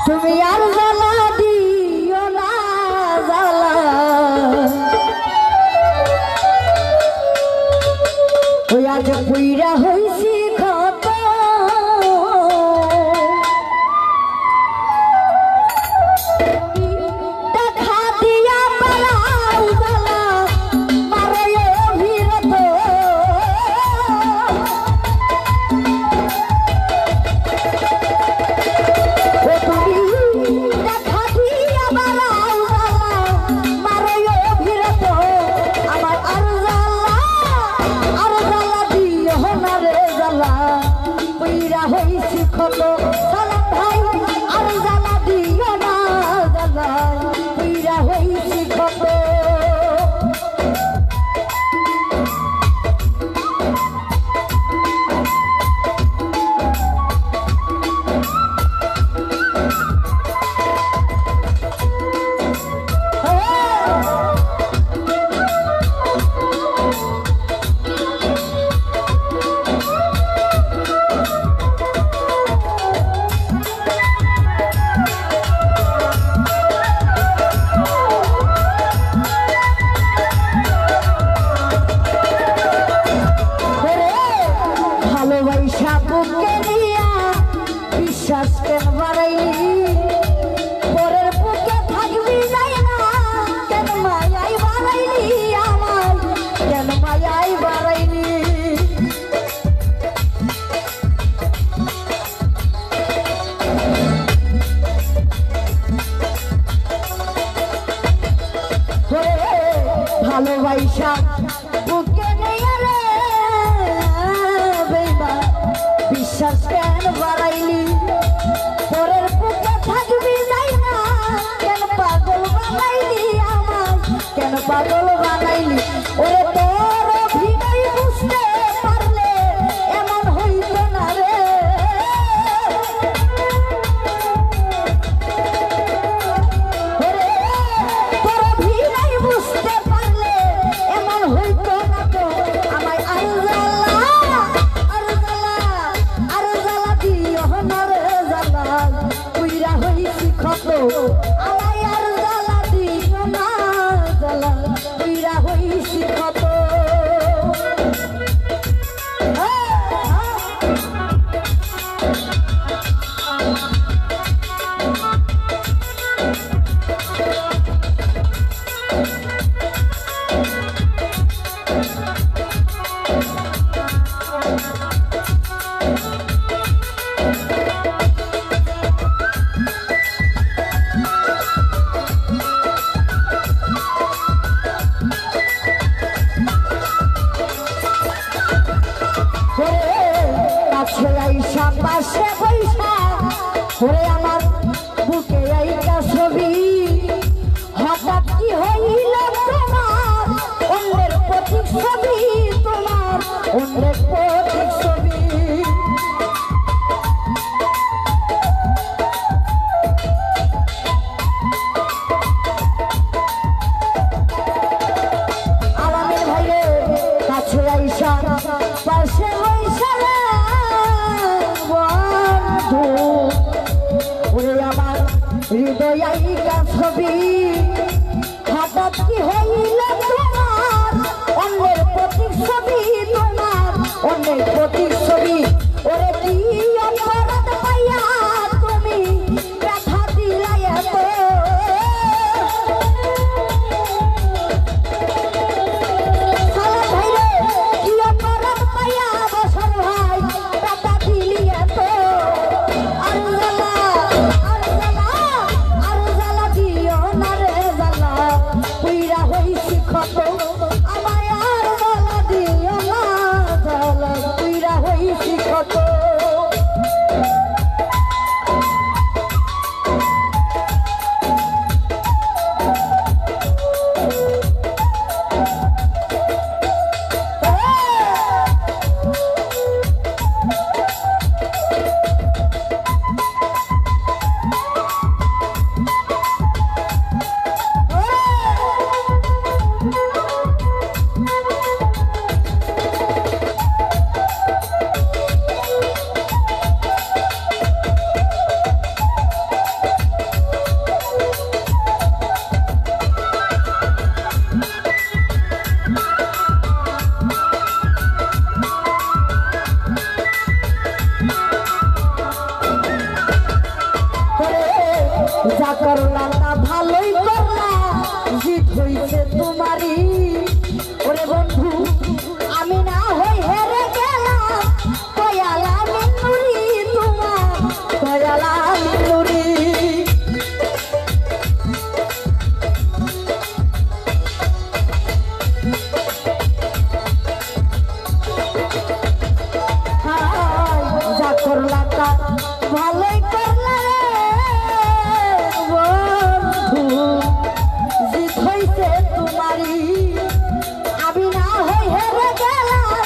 তুমি আর জ্বালা দিও না জ্বালা ওই আজ পুইরা হইছি ক্ষত দেখা দিয়া পালাও জ্বালা মারে অভিরত ক্ষত সালাম ভাই আর জ্বালা দিও না জ্বালা পুইরা হইছি ক্ষত বিশ্বাস কেন বাড়াইলি পরের বুকে থাকবি যাই না কেন মায়াই বাড়াইলি আমার কেন মায়াই বাড়াইলি ভালোবাসা বুকে নিয়ে রে বিশ্বাস কেন বাড়াইলি পরের বুকে থাকবি যাই না কেন পাগল বানাইলি আমার কেন পাগল বানাইলি ওরে তোর অভিনয় বুঝতে পারলে এমন হইতো না রে ওরে তোর অভিনয় বুঝতে পারলে এমন হইতো না তো আমায় আর ক্ষত আমায় আর জ্বালা দিও না জ্বালা পুইরা হইছি ক্ষত পাশে বৈশা ওরে আমার বুকে আইকা ছবি হঠাৎ কি হইল তোমার অন্যের প্রতীক ছবি তোমার অন্যের প্রতীক ছবি আলামের ভাইরে কাছে আইসা পাশে বৈশা হৃদয় আইকা ছবি হঠাৎ কি হইল তোমার অন্যের প্রতীক ছবি তোমার অন্যের প্রতীক ছবি ওরে কি অপরাধ পাইয়া তুমি ব্যথা দিলা এত সালাম ভাইরে কি অপরাধ পাইয়া বসন ভাই ব্যথা দিলি এত আর পুইরা হইছি ক্ষত আমায় আর জ্বালা দিও না করলা তা ভালোই করলা জিত হইছে তোমারই ওরে বন্ধু আমি না হই হেরে গেলাম কয়ালা মিনুরি তোমার কয়ালা মিনুরি যা করলা তা ভালোই করলা আমি না হই হেরে গেলাম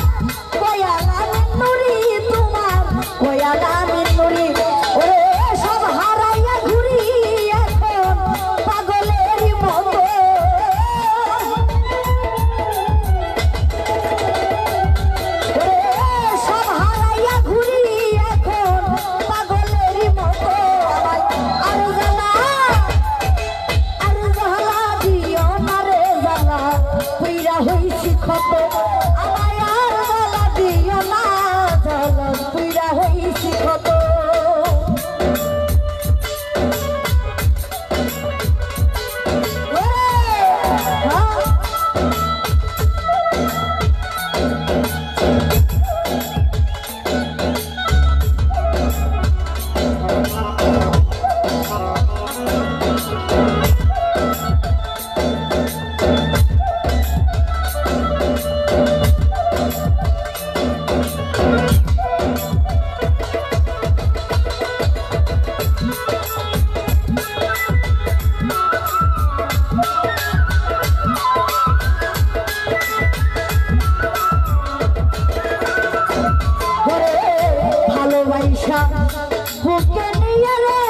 কয়ালা মিনুরি তোমার কয়ালা মিনুরি ওরে সব হারাইয়া ঘুরি এখন পাগলেরই মতো সব হারাইয়া ঘুরি এখন পাগলেরই মতো আর জ্বালা দিও না রে জ্বালা পুইরা হইছি ক্ষত আমায় আর জ্বালা দিও না জ্বালা পুইরা হইছি ক্ষত ভালোবাসা বুকে নিয়ে রে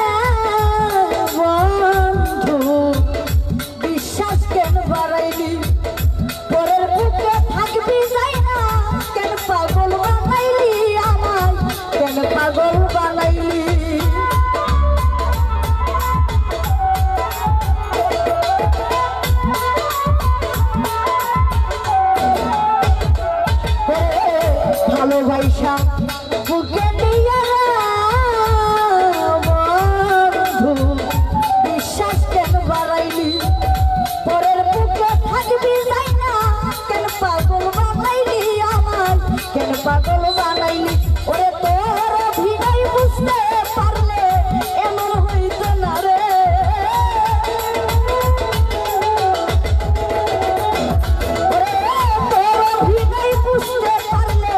বন্ধু বিশ্বাস কেন বাড়াইলি পরের বুকে থাকবি যাই না কেন পাগল বানাইলি আমায় কেন পাগল বানাইলি ভালোবাসা বুকে নিয়ে বন্ধু বিশ্বাস কেন বাড়াইলি পরের বুকে থাকবি যাই না কেন পাগল বানাইলি আমার কেন পাগল বানাইলি ওরে তোর ভিড়াই বুঝতে পারলে এমন হইত না রে তোর ভিড়াই বুঝতে পারলে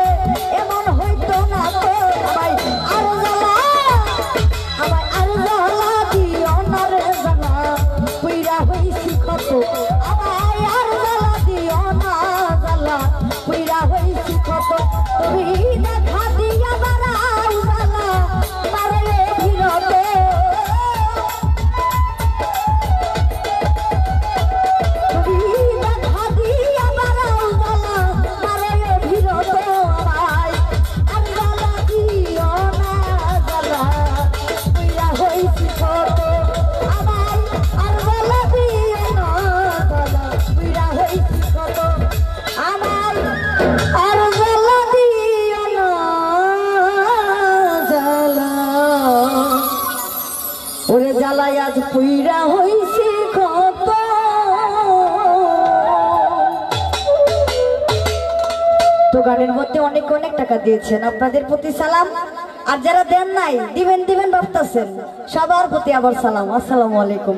এমন হইতো না তো ভাই আর জ্বালা আমায় আর জ্বালা দিও না রে জ্বালা পুইরা হইছি ক্ষত আমায় আর জ্বালা দিও না জ্বালা পুইরা হইছি ক্ষত তুমি দেখা দিয়া বাড়াও জ্বালা পারে ভিড়তে তুমি দেখা দিয়া বাড়াও জ্বালা পারে ভিড়তে আমায় আর জ্বালা দিও না জ্বালা পুইরা হইছি ক্ষত আমায় আর জ্বালা দিও না জ্বালা পুইরা হইছি ক্ষত আমায় আর জ্বালা দিও না জ্বালা ওরে জ্বালায় আজ পুইরা হইছি ক্ষত তো গানের মধ্যে অনেক অনেক টাকা দিয়েছেন আপনাদের প্রতি সালাম আর যারা দেন নাই দিবেন দিবেন ভাবতেছেন সবার প্রতি আবার সালাম আসসালামু আলাইকুম।